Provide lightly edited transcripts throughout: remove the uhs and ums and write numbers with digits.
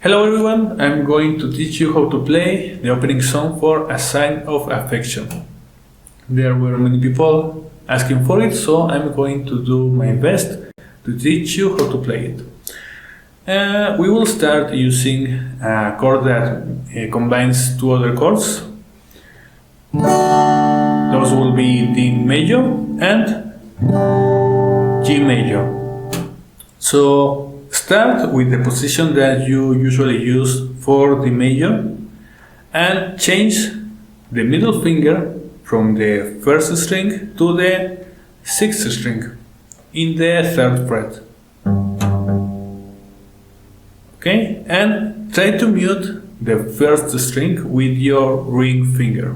Hello everyone, I'm going to teach you how to play the opening song for A Sign of Affection. There were many people asking for it, so I'm going to do my best to teach you how to play it. We will start using a chord that combines two other chords. Those will be D major and G major. So start with the position that you usually use for the major and change the middle finger from the first string to the sixth string in the third fret. Okay, and try to mute the first string with your ring finger.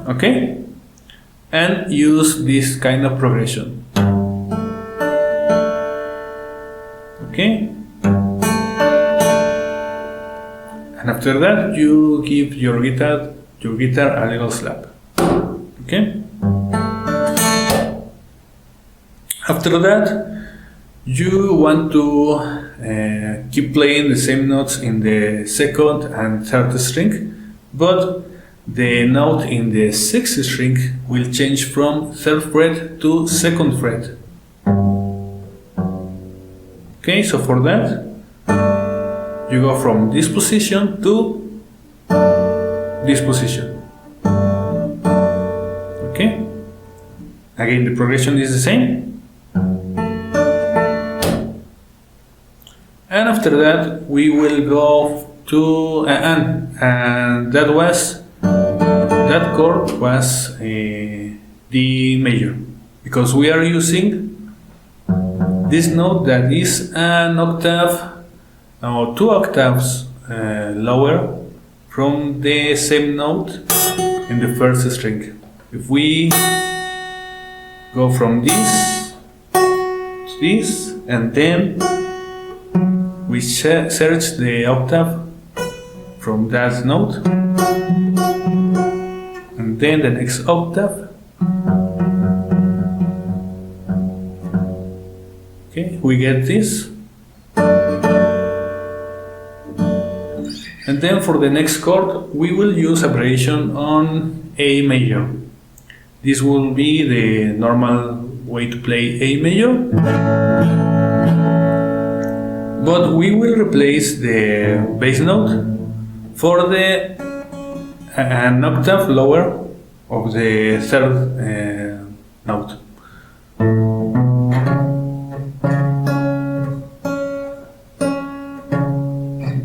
Okay, and use this kind of progression. Okay, and after that you give your guitar a little slap. Okay, after that you want to keep playing the same notes in the second and third string, but the note in the sixth string will change from third fret to second fret. Okay, so for that, you go from this position to this position. Okay, again the progression is the same. And after that, we will go to and that chord was D major, because we are using this note that is an octave or 2 octaves lower from the same note in the first string. If we go from this to this and then we search the octave from that note and then the next octave. Okay, we get this. And then for the next chord, we will use a variation on A major. This will be the normal way to play A major. But we will replace the bass note for the an octave lower of the third note.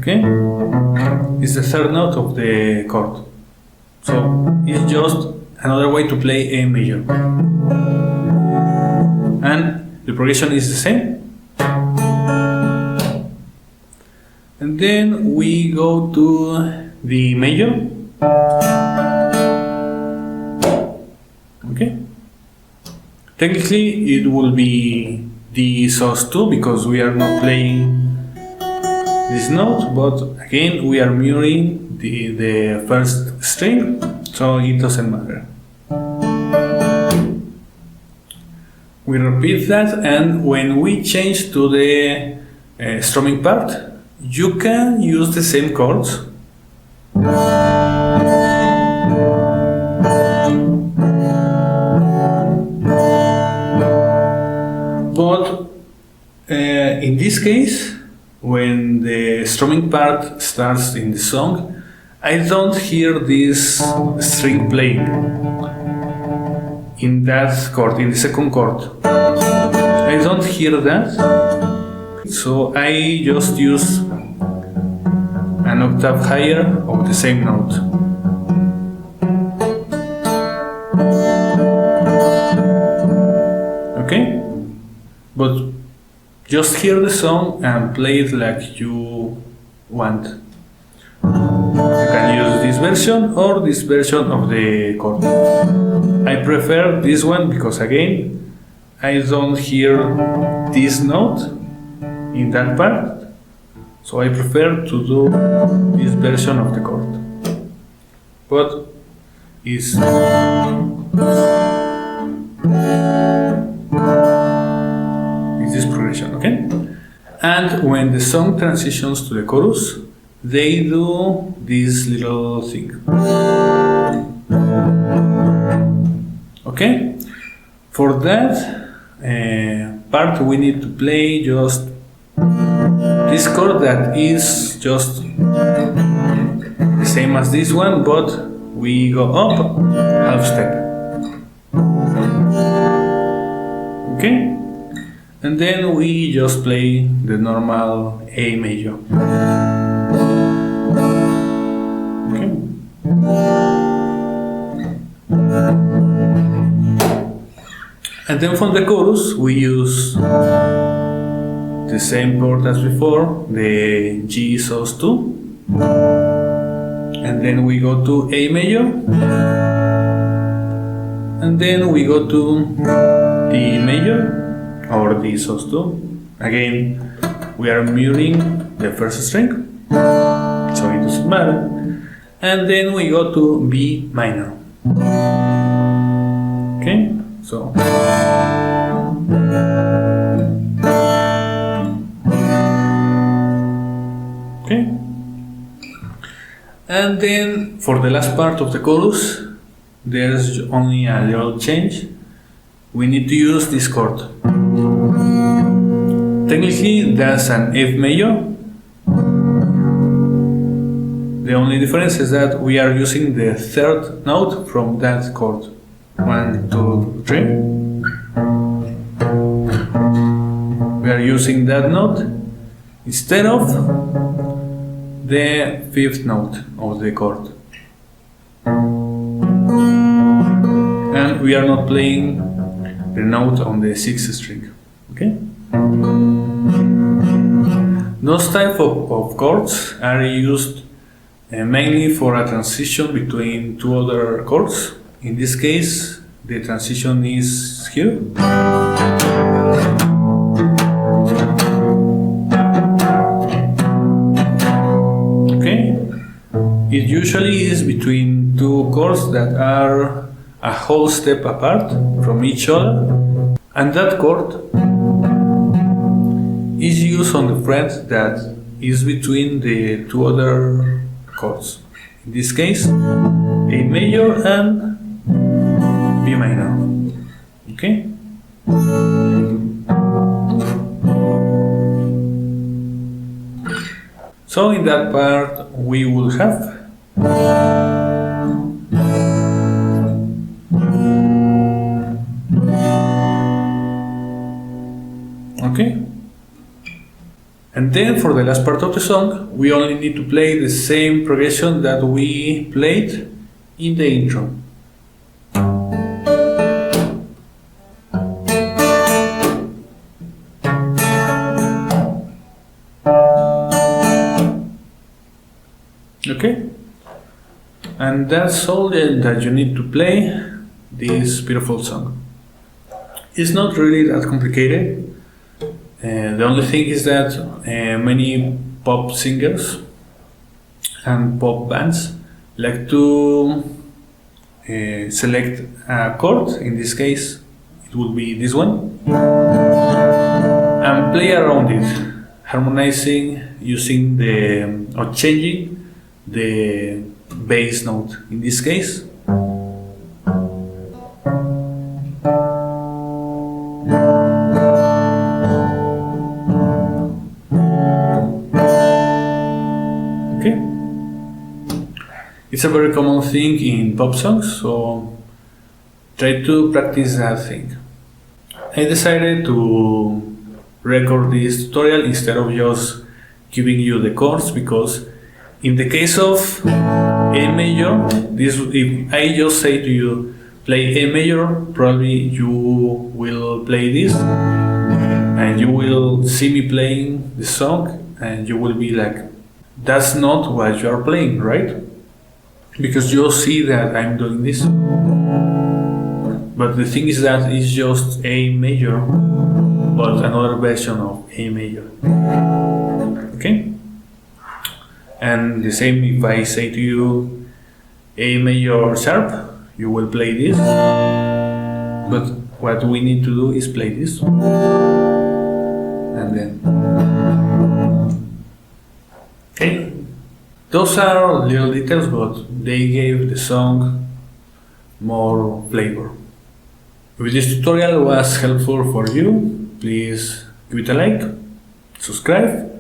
Okay, it's the third note of the chord, so it's just another way to play A major, and the progression is the same. And then we go to the major. Okay, technically it will be D sus2 because we are not playing this note, but again we are muting the first string, so it doesn't matter. We repeat that, and when we change to the strumming part, you can use the same chords, but in this case, when the strumming part starts in the song, I don't hear this string playing in that chord, in the second chord. I don't hear that, so I just use an octave higher of the same note. Okay? But just hear the song and play it like you want. You can use this version or this version of the chord. I prefer this one because again, I don't hear this note in that part, so I prefer to do this version of the chord. But it's this progression, okay? And when the song transitions to the chorus, they do this little thing. Okay? For that part, we need to play just this chord that is just the same as this one, but we go up half step. Okay? And then we just play the normal A major. Okay? And then from the chorus we use the same chord as before, the G sus2, and then we go to A major, and then we go to D major or D sus2. Again, we are muting the first string, so it doesn't matter, and then we go to B minor. Okay, so okay, and then for the last part of the chorus, there's only a little change. We need to use this chord. Technically, that's an F major. The only difference is that we are using the third note from that chord. 1, 2, 3. We are using that note instead of the fifth note of the chord. And we are not playing the note on the sixth string. Okay? Those type of chords are used mainly for a transition between two other chords. In this case, the transition is here. Okay? It usually is between two chords that are a whole step apart from each other, and that chord is used on the fret that is between the two other chords. In this case, A major and B minor. Okay? So in that part we will have okay? And then for the last part of the song, we only need to play the same progression that we played in the intro. Okay? And that's all that you need to play this beautiful song. It's not really that complicated. The only thing is that many pop singers and pop bands like to select a chord. In this case, it will be this one, and play around it, harmonizing using or changing the bass note. In this case, it's a very common thing in pop songs, so try to practice that thing. I decided to record this tutorial instead of just giving you the chords, because in the case of A major, if I just say to you play A major, probably you will play this and you will see me playing the song and you will be like, that's not what you are playing, right? Because you'll see that I'm doing this. But the thing is that it's just A major, but another version of A major. Okay? And the same if I say to you A major sharp, you will play this. But what we need to do is play this. and then. Okay, those are little details, but they gave the song more flavor. If this tutorial was helpful for you, please give it a like, subscribe,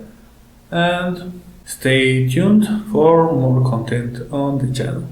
and stay tuned for more content on the channel.